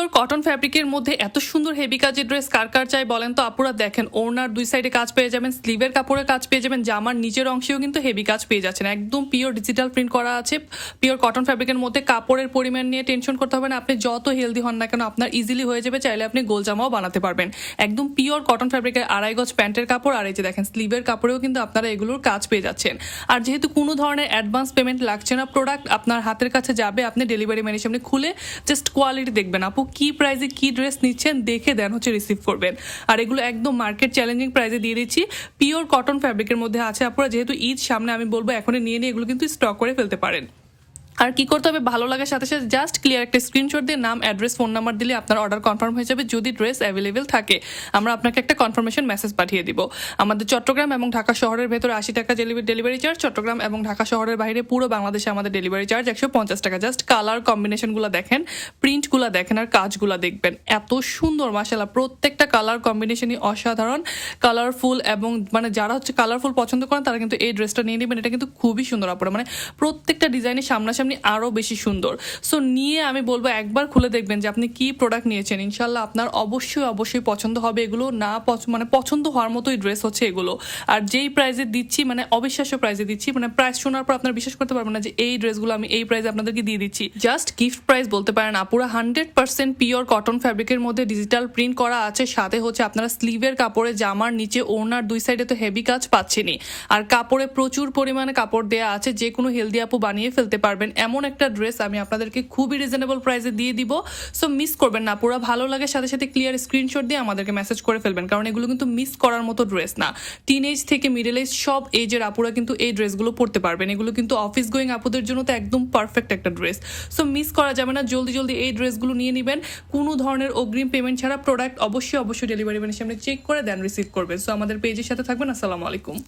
Pure cotton ফ্যাব্রিকের মধ্যে এত সুন্দর হেভি কাজের ড্রেস কার কার চাই বলেন তো আপুরা। দেখেন ওড়নার দুই সাইডে কাজ পেয়ে যাবেন, স্লিভের কাপড়ে কাজ পেয়ে যাবেন, জামার নিচের অংশেও কিন্তু হেভি কাজ পেয়ে যাচ্ছেন। একদম পিওর ডিজিটাল প্রিন্ট করা আছে পিওর কটন ফ্যাব্রিকের মধ্যে। কাপড়ের পরিমাণ নিয়ে টেনশন করতে হবে না, আপনি যত হেলদি হন না কেন আপনার ইজিলি হয়ে যাবে, চাইলে আপনি গোল জামাও বানাতে পারবেন। একদম পিওর কটন ফ্যাব্রিকের 2.5 গজ প্যান্টের কাপড়, আর এই যে দেখেন স্লিভের কাপড়েও কিন্তু আপনারা এগুলোর কাজ পেয়ে যাচ্ছেন। আর যেহেতু কোনো ধরনের অ্যাডভান্স পেমেন্ট লাগছে না, প্রোডাক্ট আপনার হাতের কাছে যাবে, আপনি ডেলিভারি ম্যানের সামনে খুলে জাস্ট কোয়ালিটি দেখবেন, আপু কি প্রাইসে কি ড্রেস নিচ্ছেন দেখে দেন হচ্ছে রিসিভ করবেন। আর এগুলো একদম মার্কেট চ্যালেঞ্জিং প্রাইসে দিয়ে দিচ্ছি, পিওর কটন ফ্যাব্রিকের মধ্যে আছে। আপনারা যেহেতু ঈদ সামনে, আমি বলবো এখনই নিয়ে এগুলো কিন্তু স্টক করে ফেলতে পারেন। আর কি করতে হবে, ভালো লাগার সাথে সাথে জাস্ট ক্লিয়ার একটা স্ক্রিনশট দিয়ে নাম, অ্যাড্রেস, ফোন নাম্বার দিলে আপনার অর্ডার কনফার্ম হয়ে যাবে। যদি ড্রেস অ্যাভেলেবেল থাকে আমরা আপনাকে একটা কনফার্মেশন মেসেজ পাঠিয়ে দিব। আমাদের চট্টগ্রাম এবং ঢাকা শহরের ভেতরে 80 টাকা ডেলিভারি চার্জ, চট্টগ্রাম এবং ঢাকা শহরের বাইরে পুরো বাংলাদেশে আমাদের ডেলিভারি চার্জ 150 টাকা। জাস্ট কালার কম্বিনেশনগুলো দেখেন, প্রিন্টগুলো দেখেন, আর কাজগুলো দেখবেন এত সুন্দর মাশাআল্লাহ। প্রত্যেকটা কালার কম্বিনেশনই অসাধারণ, কালারফুল, এবং মানে যারা হচ্ছে কালারফুল পছন্দ করেন তারা কিন্তু এই ড্রেসটা নিয়ে নেবেন। এটা কিন্তু খুবই সুন্দর আপনারা, মানে প্রত্যেকটা ডিজাইনের সামনাসামনি আরো বেশি সুন্দর। সো নিয়ে আমি বলবো একবার খুলে দেখবেন যে আপনি কি প্রোডাক্ট নিয়েছেন, ইনশাল্লাহ আপনার অবশ্যই পছন্দ হবে। এগুলো না মানে পছন্দ হওয়ার মতোই ড্রেস হচ্ছে এগুলো। আর যেই প্রাইসে দিচ্ছি, মানে অবিশ্বাস্য প্রাইসে দিচ্ছি, মানে প্রাইস শোনার পর আপনার বিশ্বাস করতে পারবেন না যে এই ড্রেসগুলো আমি এই প্রাইসে আপনাদেরকে দিয়ে দিচ্ছি। জাস্ট গিফট প্রাইস বলতে পারেন। পুরো 100% পিওর কটন ফ্যাব্রিকের মধ্যে ডিজিটাল প্রিন্ট করা আছে, সাথে হচ্ছে আপনারা স্লিভের কাপড়ে, জামার নিচে, ওড়নার দুই সাইডে তো হেভি কাজ পাচ্ছেনই, আর কাপড়ে প্রচুর পরিমাণে কাপড় দেওয়া আছে, যে কোনো হেলদি আপু বানিয়ে ফেলতে পারবেন এমন একটা ড্রেস আমি আপনাদেরকে খুবই রিজনেবল প্রাইসে দিয়ে দিব। সো মিস করবেন না, পুরো ভালো লাগে সাথে সাথে ক্লিয়ার স্ক্রিনশট দিয়ে আমাদেরকে মেসেজ করে ফেলবেন, কারণ এগুলো কিন্তু মিস করার মতো ড্রেস না। টিন এজ থেকে মিডল এজ সব এজের আপুরা কিন্তু এই ড্রেসগুলো পরতে পারবেন। এগুলো কিন্তু অফিস গোয়িং আপুদের জন্য তো একদম পারফেক্ট একটা ড্রেস। সো মিস করা যাবে না, জলদি এই ড্রেসগুলো নিয়ে নেবেন কোনো ধরনের অগ্রিম পেমেন্ট ছাড়া। প্রোডাক্ট অবশ্যই ডেলিভারি ম্যানের সামনে চেক করে দেন রিসিভ করবেন। সো আমাদের পেজের সাথে থাকবেন। আসসালামু আলাইকুম।